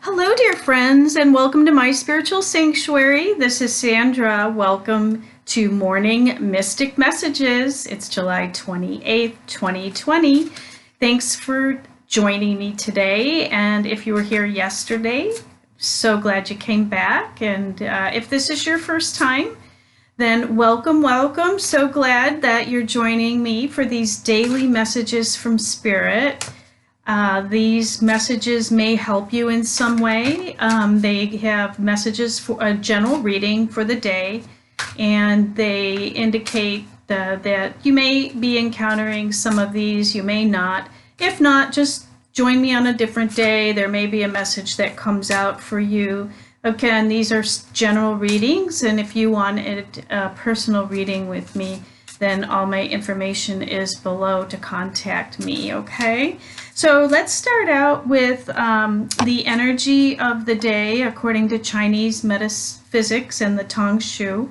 Hello, dear friends, and welcome to My Spiritual Sanctuary. This is Sandra. Welcome to Morning Mystic Messages. It's July 28th, 2020. Thanks for joining me today. And if you were here yesterday, so glad you came back. And if this is your first time, then welcome, welcome. So glad that you're joining me for these daily messages from Spirit. These messages may help you in some way. They have messages for a general reading for the day, and they indicate that you may be encountering some of these, you may not. If not, just join me on a different day. There may be a message that comes out for you. Again, these are general readings, and if you want a personal reading with me, then all my information is below to contact me, okay? So let's start out with the energy of the day according to Chinese metaphysics and the Tong Shui.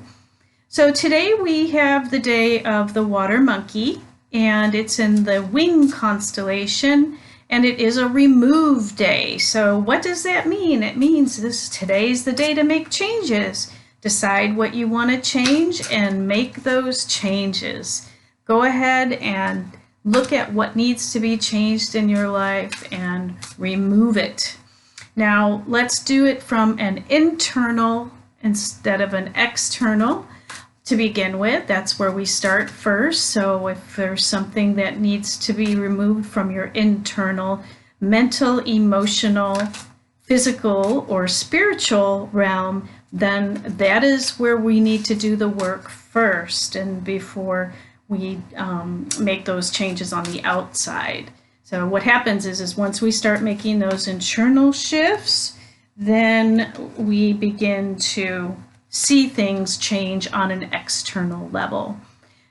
So today we have the day of the water monkey, and it's in the Wing constellation, and it is a remove day. So what does that mean? It means today's the day to make changes. Decide what you want to change and make those changes. Go ahead and look at what needs to be changed in your life and remove it. Now, let's do it from an internal instead of an external to begin with. That's where we start first. So if there's something that needs to be removed from your internal, mental, emotional, physical, or spiritual realm, then that is where we need to do the work first and before we make those changes on the outside. So what happens is once we start making those internal shifts, then we begin to see things change on an external level.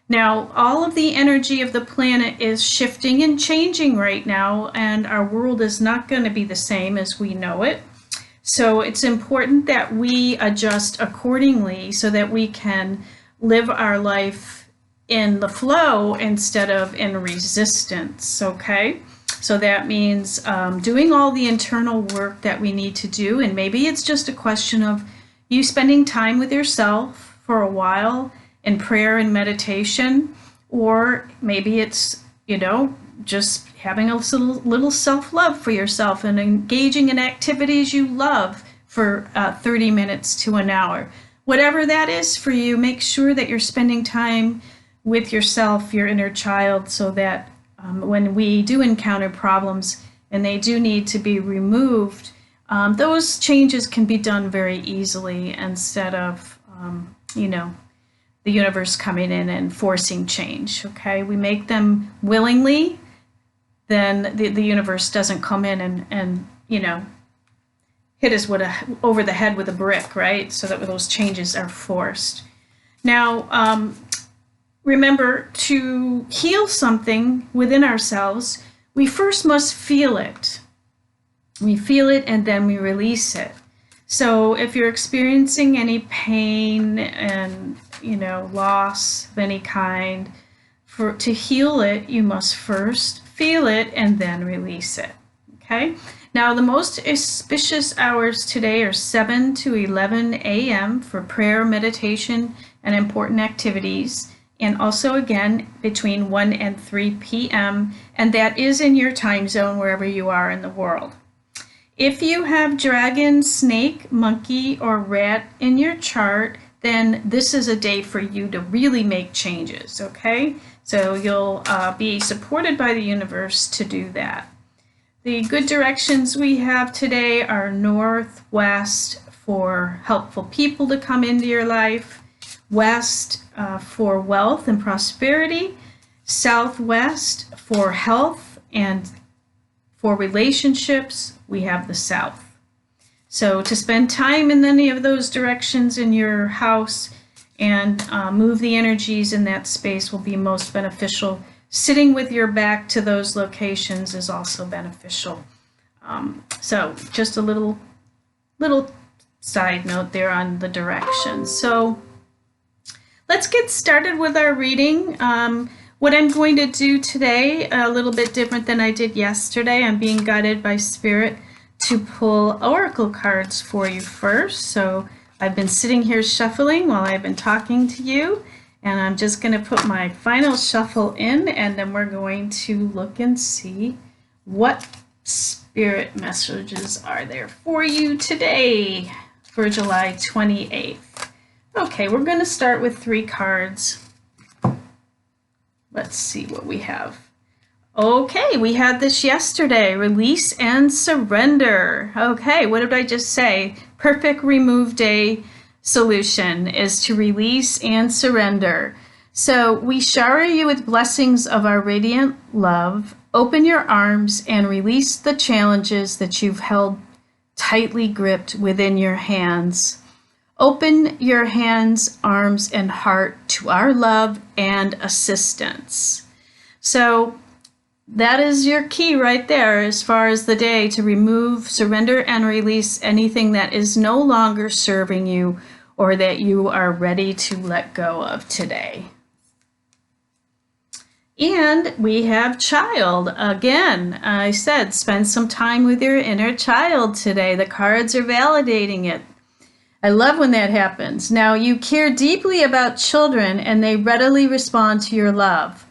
Now, all of the energy of the planet is shifting and changing right now, and our world is not going to be the same as we know it. So it's important that we adjust accordingly so that we can live our life in the flow instead of in resistance, okay? So that means doing all the internal work that we need to do, and maybe it's just a question of you spending time with yourself for a while in prayer and meditation, or maybe it's, just having a little self-love for yourself and engaging in activities you love for 30 minutes to an hour. Whatever that is for you, make sure that you're spending time with yourself, your inner child, so that when we do encounter problems and they do need to be removed, those changes can be done very easily instead of, the universe coming in and forcing change, okay? We make them willingly, then the universe doesn't come in and hit us over the head with a brick, right? So that those changes are forced. Now, remember, to heal something within ourselves, we first must feel it. We feel it and then we release it. So if you're experiencing any pain and loss of any kind, to heal it, you must first feel it and then release it, okay? Now, the most auspicious hours today are 7 to 11 a.m. for prayer, meditation, and important activities, and also, again, between 1 and 3 p.m., and that is in your time zone wherever you are in the world. If you have dragon, snake, monkey, or rat in your chart, then this is a day for you to really make changes, okay? So you'll be supported by the universe to do that. The good directions we have today are northwest for helpful people to come into your life, west for wealth and prosperity, southwest for health and for relationships, we have the south. So to spend time in any of those directions in your house and move the energies in that space will be most beneficial. Sitting with your back to those locations is also beneficial. So just a little side note there on the directions. So let's get started with our reading. What I'm going to do today, a little bit different than I did yesterday, I'm being guided by Spirit to pull oracle cards for you first. So I've been sitting here shuffling while I've been talking to you, and I'm just going to put my final shuffle in, and then we're going to look and see what spirit messages are there for you today for July 28th. Okay, we're going to start with 3 cards. Let's see what we have. Okay, we had this yesterday, release and surrender. Okay, what did I just say? Perfect remove day solution is to release and surrender. So we shower you with blessings of our radiant love. Open your arms and release the challenges that you've held tightly gripped within your hands. Open your hands, arms, and heart to our love and assistance. So that is your key right there as far as the day, to remove, surrender, and release anything that is no longer serving you or that you are ready to let go of today. And we have child. Again, I said spend some time with your inner child today. The cards are validating it. I love when that happens. Now, you care deeply about children and they readily respond to your love.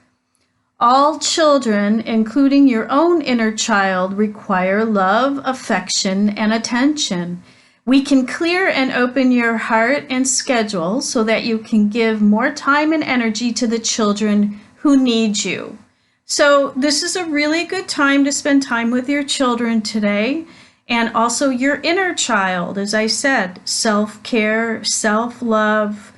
All children, including your own inner child, require love, affection, and attention. We can clear and open your heart and schedule so that you can give more time and energy to the children who need you. So this is a really good time to spend time with your children today, and also your inner child. As I said, self-care, self-love,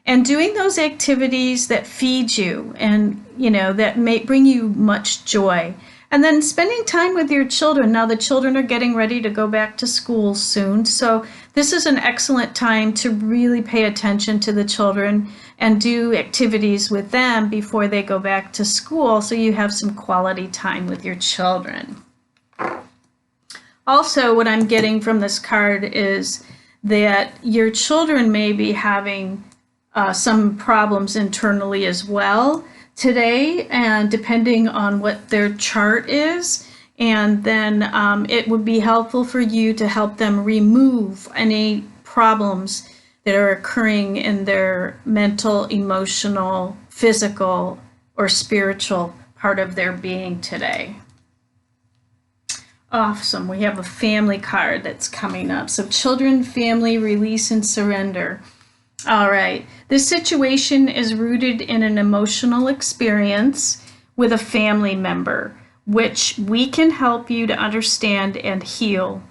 and doing those activities that feed you and, that may bring you much joy. And then spending time with your children. Now the children are getting ready to go back to school soon. So this is an excellent time to really pay attention to the children and do activities with them before they go back to school, so you have some quality time with your children. Also, what I'm getting from this card is that your children may be having some problems internally as well today, and depending on what their chart is. And then it would be helpful for you to help them remove any problems that are occurring in their mental, emotional, physical, or spiritual part of their being today. Awesome. We have a family card that's coming up. So children, family, release, and surrender. All right. This situation is rooted in an emotional experience with a family member, which we can help you to understand and heal.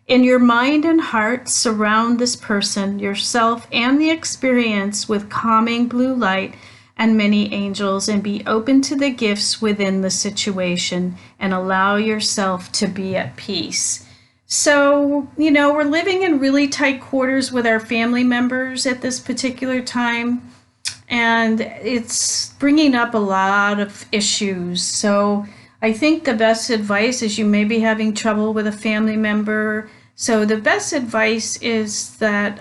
In your mind and heart, surround this person, yourself, and the experience with calming blue light and many angels, and be open to the gifts within the situation and allow yourself to be at peace. So, we're living in really tight quarters with our family members at this particular time, and it's bringing up a lot of issues. So I think the best advice is, you may be having trouble with a family member. So the best advice is that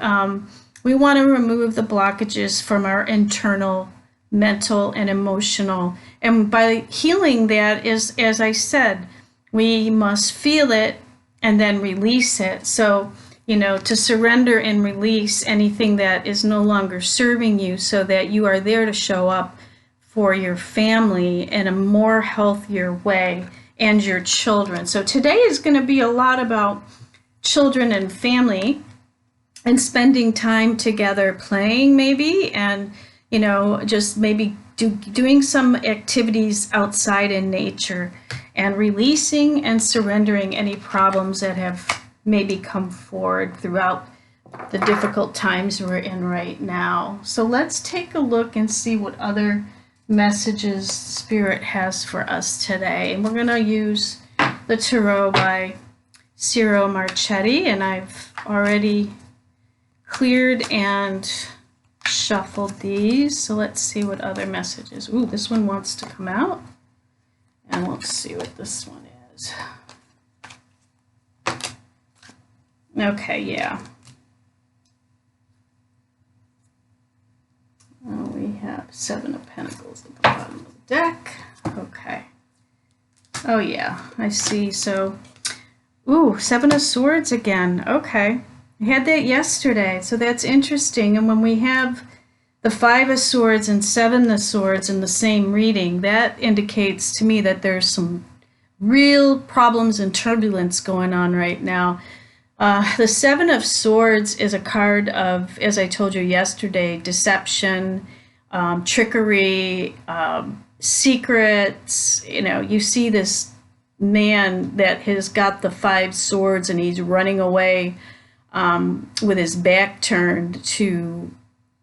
we want to remove the blockages from our internal, mental, and emotional. And by healing that is, as I said, we must feel it and then release it. So, to surrender and release anything that is no longer serving you, so that you are there to show up for your family in a more healthier way, and your children. So today is going to be a lot about children and family, and spending time together playing maybe, and just maybe doing some activities outside in nature, and releasing and surrendering any problems that have maybe come forward throughout the difficult times we're in right now. So let's take a look and see what other messages Spirit has for us today. And we're going to use the Tarot by Ciro Marchetti, and I've already cleared and shuffled these. So let's see what other messages. Ooh, this one wants to come out. And let's see what this one is. Okay, yeah. We have 7 of Pentacles at the bottom of the deck. Okay. Oh, yeah, I see. So Ooh, Seven of Swords again. Okay. I had that yesterday, so that's interesting. And when we have the Five of Swords and Seven of Swords in the same reading, that indicates to me that there's some real problems and turbulence going on right now. The Seven of Swords is a card of, as I told you yesterday, deception, trickery, secrets. You know, you see this man that has got the five swords and he's running away with his back turned to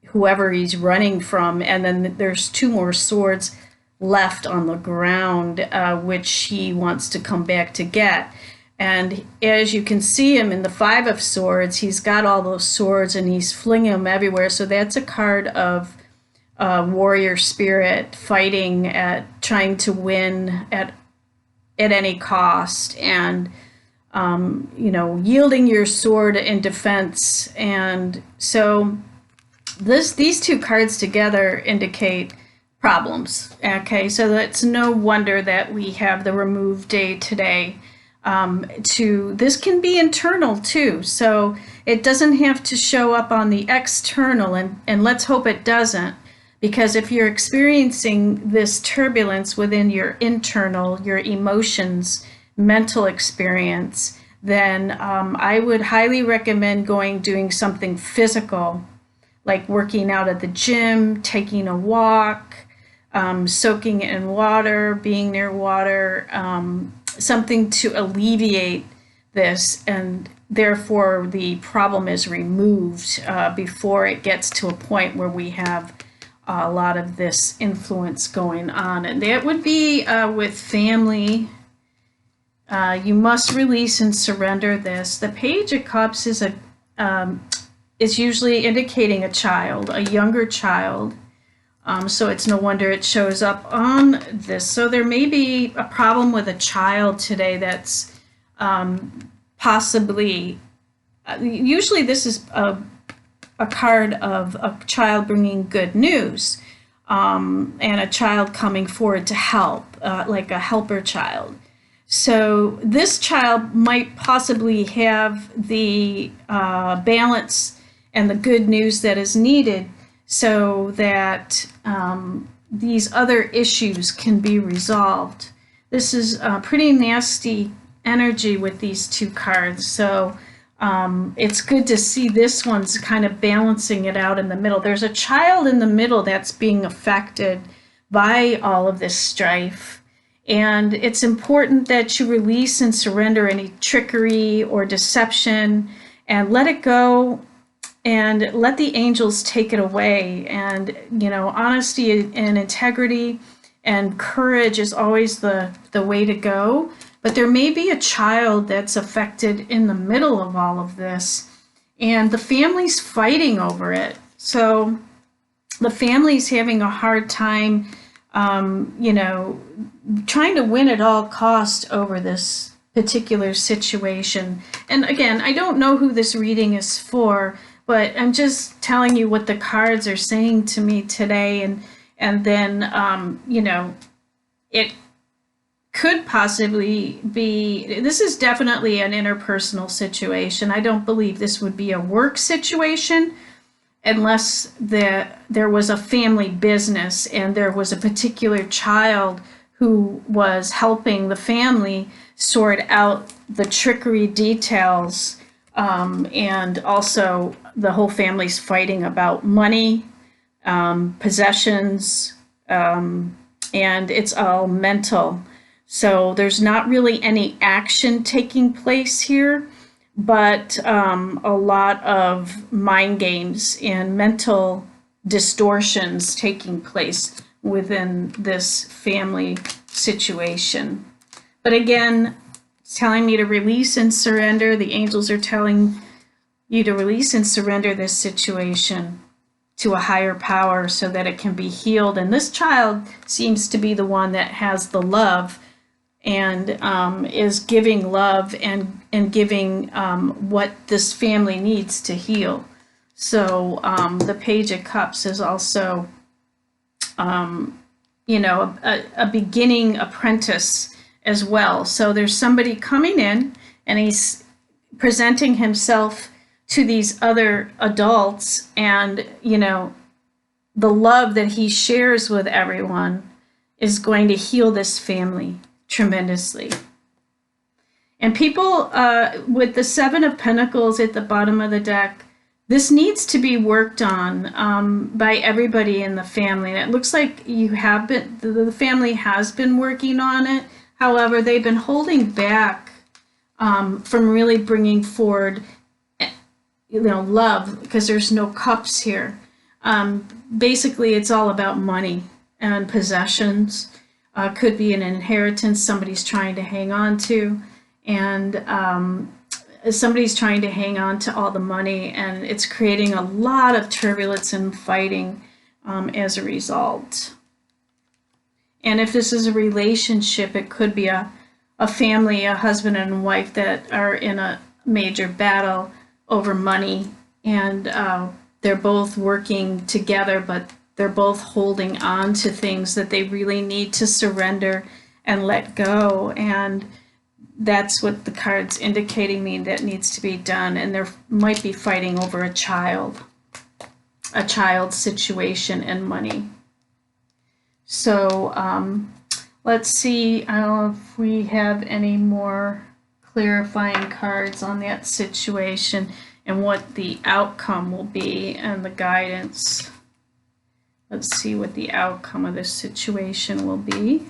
whoever he's running from. And then there's two more swords left on the ground, which he wants to come back to get. And as you can see him in the Five of Swords, he's got all those swords and he's flinging them everywhere. So that's a card of warrior spirit, fighting at trying to win at any cost, and yielding your sword in defense. And so these two cards together indicate problems. Okay, so it's no wonder that we have the remove day today. This can be internal too, so it doesn't have to show up on the external, and let's hope it doesn't, because if you're experiencing this turbulence within your internal, your emotions, mental experience, then I would highly recommend doing something physical, like working out at the gym, taking a walk, soaking in water, being near water, something to alleviate this, and therefore the problem is removed before it gets to a point where we have a lot of this influence going on. And that would be with family. You must release and surrender this. The Page of Cups is usually indicating a child, a younger child. So it's no wonder it shows up on this. So there may be a problem with a child today that's possibly, usually this is a card of a child bringing good news, and a child coming forward to help, like a helper child. So this child might possibly have the balance and the good news that is needed so that these other issues can be resolved. This is a pretty nasty energy with these two cards. So it's good to see this one's kind of balancing it out in the middle. There's a child in the middle that's being affected by all of this strife. And it's important that you release and surrender any trickery or deception and let it go and let the angels take it away. And, honesty and integrity and courage is always the way to go. But there may be a child that's affected in the middle of all of this, and the family's fighting over it. So the family's having a hard time, trying to win at all cost over this particular situation. And again, I don't know who this reading is for, but I'm just telling you what the cards are saying to me today. And then, it could possibly be, this is definitely an interpersonal situation. I don't believe this would be a work situation unless there was a family business and there was a particular child who was helping the family sort out the trickery details, and also the whole family's fighting about money, possessions, and it's all mental. So there's not really any action taking place here, but a lot of mind games and mental distortions taking place within this family situation. But again, it's telling me to release and surrender. The angels are telling you to release and surrender this situation to a higher power so that it can be healed. And this child seems to be the one that has the love and is giving love and giving what this family needs to heal. So the Page of Cups is also, a beginning apprentice as well. So there's somebody coming in and he's presenting himself to these other adults, and the love that he shares with everyone is going to heal this family tremendously. And people with the Seven of Pentacles at the bottom of the deck, this needs to be worked on by everybody in the family. And it looks like the family has been working on it. However, they've been holding back from really bringing forward, love, because there's no cups here. Basically, it's all about money and possessions. Could be an inheritance somebody's trying to hang on to, and somebody's trying to hang on to all the money, and it's creating a lot of turbulence and fighting as a result. And if this is a relationship, it could be a family, a husband and wife that are in a major battle over money, and they're both working together, but they're both holding on to things that they really need to surrender and let go. And that's what the card's indicating me that needs to be done. And they might be fighting over a child situation and money. So let's see if we have any more clarifying cards on that situation and what the outcome will be and the guidance. Let's see what the outcome of this situation will be.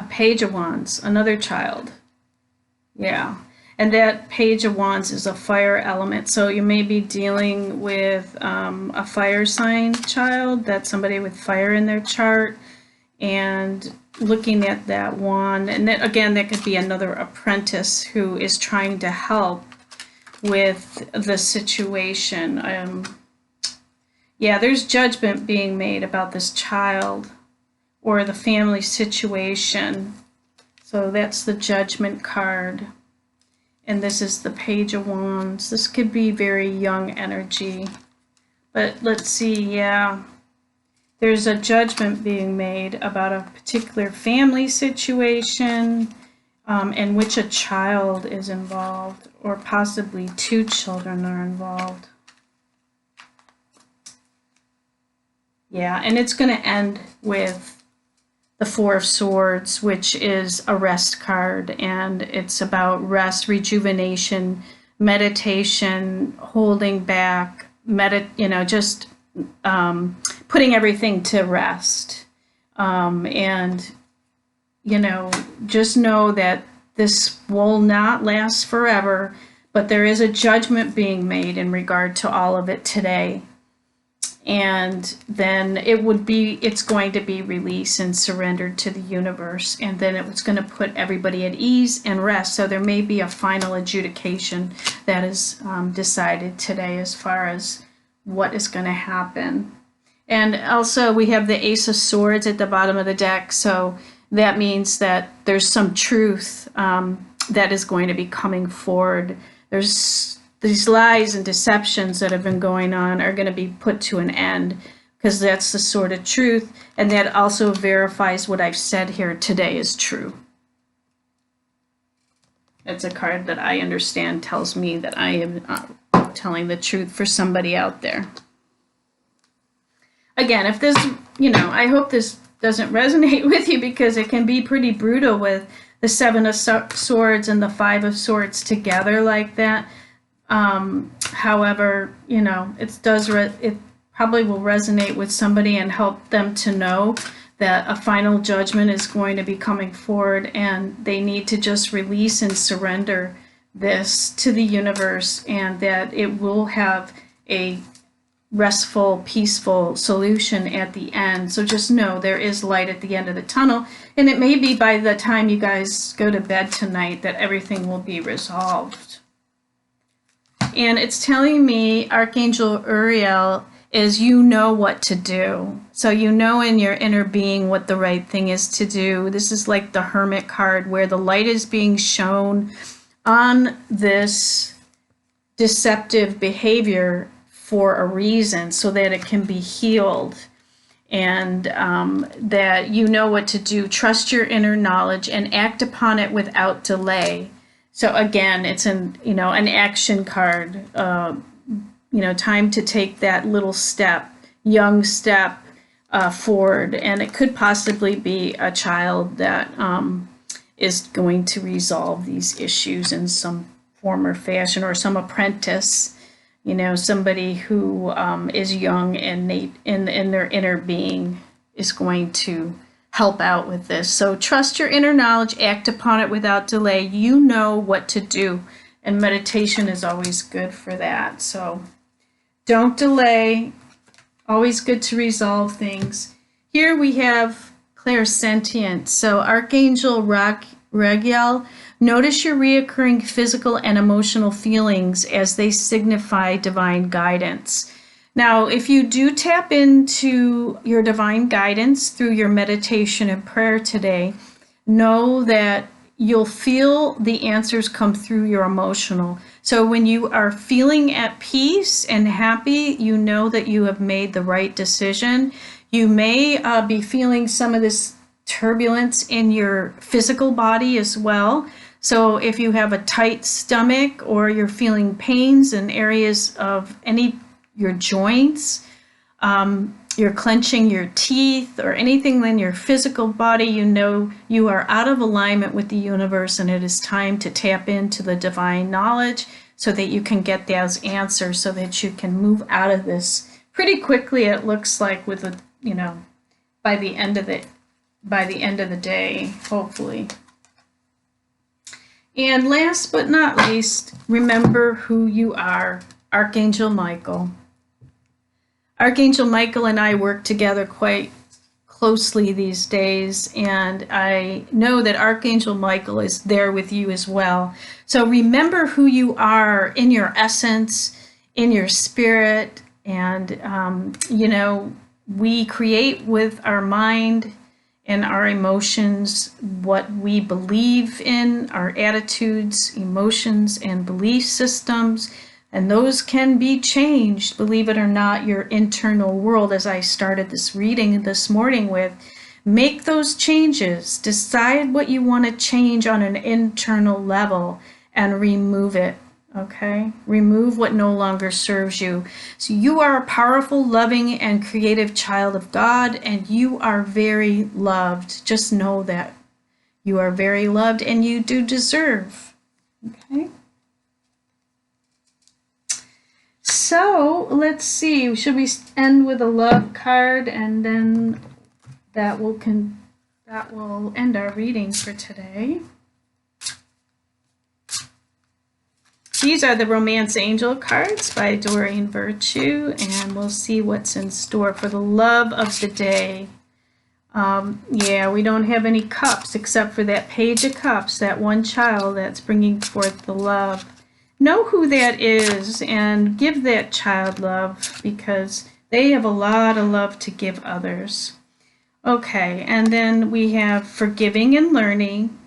Page of Wands, another child. Yeah. And that Page of Wands is a fire element. So you may be dealing with a fire sign child. That's somebody with fire in their chart. And looking at that wand. And then, again, that could be another apprentice who is trying to help with the situation. Yeah, there's judgment being made about this child or the family situation. So that's the Judgment card. And this is the Page of Wands. This could be very young energy. But let's see, yeah. There's a judgment being made about a particular family situation in which a child is involved, or possibly two children are involved. Yeah, and it's going to end with the Four of Swords, which is a rest card, and it's about rest, rejuvenation, meditation, holding back, just putting everything to rest. And, just know that this will not last forever, but there is a judgment being made in regard to all of it today. And then it's going to be released and surrendered to the universe. And then it's going to put everybody at ease and rest. So there may be a final adjudication that is decided today as far as what is going to happen. And also we have the Ace of Swords at the bottom of the deck. So that means that there's some truth that is going to be coming forward. There's these lies and deceptions that have been going on are going to be put to an end, because that's the sword of truth, and that also verifies what I've said here today is true. It's a card that I understand tells me that I am telling the truth for somebody out there. Again, if this, I hope this doesn't resonate with you, because it can be pretty brutal with the Seven of Swords and the Five of Swords together like that. However, it probably will resonate with somebody and help them to know that a final judgment is going to be coming forward, and they need to just release and surrender this to the universe, and that it will have a restful, peaceful solution at the end. So just know there is light at the end of the tunnel, and it may be by the time you guys go to bed tonight that everything will be resolved. And it's telling me Archangel Uriel is what to do. So in your inner being what the right thing is to do. This is like the Hermit card, where the light is being shown on this deceptive behavior for a reason so that it can be healed, and that you know what to do. Trust your inner knowledge and act upon it without delay. So again, it's an action card. Time to take that little step, young step forward, and it could possibly be a child that is going to resolve these issues in some form or fashion, or some apprentice, somebody who is young and in their inner being is going to help out with this. So trust your inner knowledge, act upon it without delay. You know what to do, and meditation is always good for that. So don't delay. Always good to resolve things. Here we have clairsentience. So Archangel Raguel, notice your reoccurring physical and emotional feelings as they signify divine guidance. Now, if you do tap into your divine guidance through your meditation and prayer today, know that you'll feel the answers come through your emotional. So when you are feeling at peace and happy, you know that you have made the right decision. You may be feeling some of this turbulence in your physical body as well. So if you have a tight stomach, or you're feeling pains in areas of your joints, you're clenching your teeth, or anything in your physical body, you know you are out of alignment with the universe, and it is time to tap into the divine knowledge so that you can get those answers, so that you can move out of this pretty quickly. It looks like by the end of the day, hopefully. And last but not least, remember who you are. Archangel Michael. Archangel Michael and I work together quite closely these days, and I know that Archangel Michael is there with you as well. So remember who you are in your essence, in your spirit, and we create with our mind and our emotions what we believe in, our attitudes, emotions, and belief systems. And those can be changed, believe it or not. Your internal world, as I started this reading this morning with, make those changes. Decide what you want to change on an internal level and remove it, okay? Remove what no longer serves you. So you are a powerful, loving, and creative child of God, and you are very loved. Just know that you are very loved, and you do deserve, okay? So let's see, should we end with a love card, and then that will end our reading for today. These are the Romance Angel cards by Doreen Virtue, and we'll see what's in store for the love of the day. Yeah, we don't have any cups except for that Page of Cups, that one child that's bringing forth the love. Know who that is and give that child love, because they have a lot of love to give others. Okay, and then we have forgiving and learning,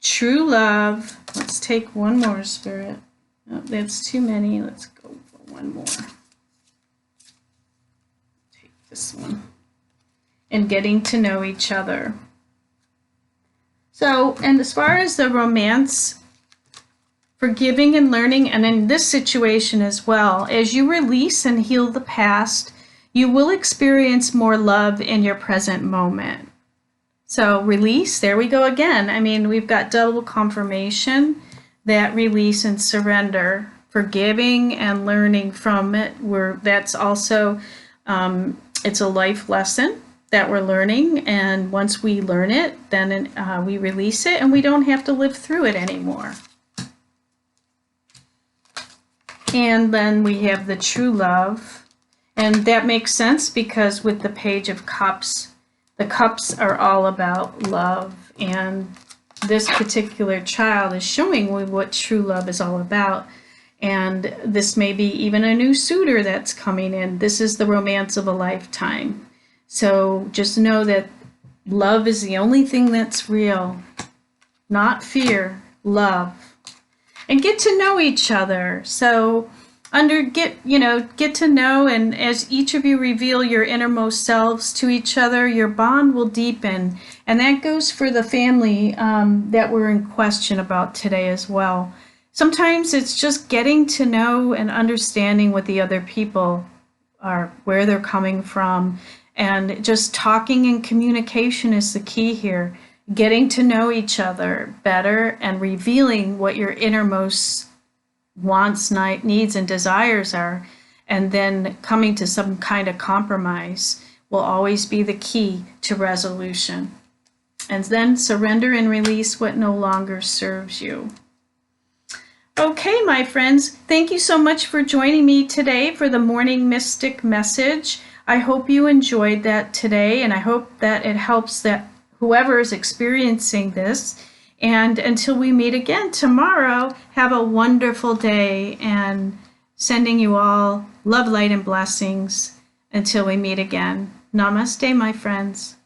true love. Let's take one more, Spirit. Oh, that's too many. Let's go for one more. Take this one. And getting to know each other. So, and as far as the romance, forgiving and learning, and in this situation as well, as you release and heal the past, you will experience more love in your present moment. So release, there we go again. I mean, we've got double confirmation, that release and surrender, forgiving and learning from it. That's also, it's a life lesson that we're learning, and once we learn it, then we release it, and we don't have to live through it anymore. And then we have the true love, and that makes sense because with the Page of Cups, the cups are all about love, and this particular child is showing what true love is all about. And this may be even a new suitor that's coming in. This is the romance of a lifetime. So just know that love is the only thing that's real, not fear, love. And get to know each other. So get to know, and as each of you reveal your innermost selves to each other, your bond will deepen. And that goes for the family that we're in question about today as well. Sometimes it's just getting to know and understanding what the other people are, where they're coming from, and just talking and communication is the key here. Getting to know each other better and revealing what your innermost wants, needs, and desires are, and then coming to some kind of compromise will always be the key to resolution. And then surrender and release what no longer serves you. Okay, my friends, thank you so much for joining me today for the Morning Mystic Message. I hope you enjoyed that today, and I hope that it helps that whoever is experiencing this. And until we meet again tomorrow, have a wonderful day, and sending you all love, light, and blessings until we meet again. Namaste, my friends.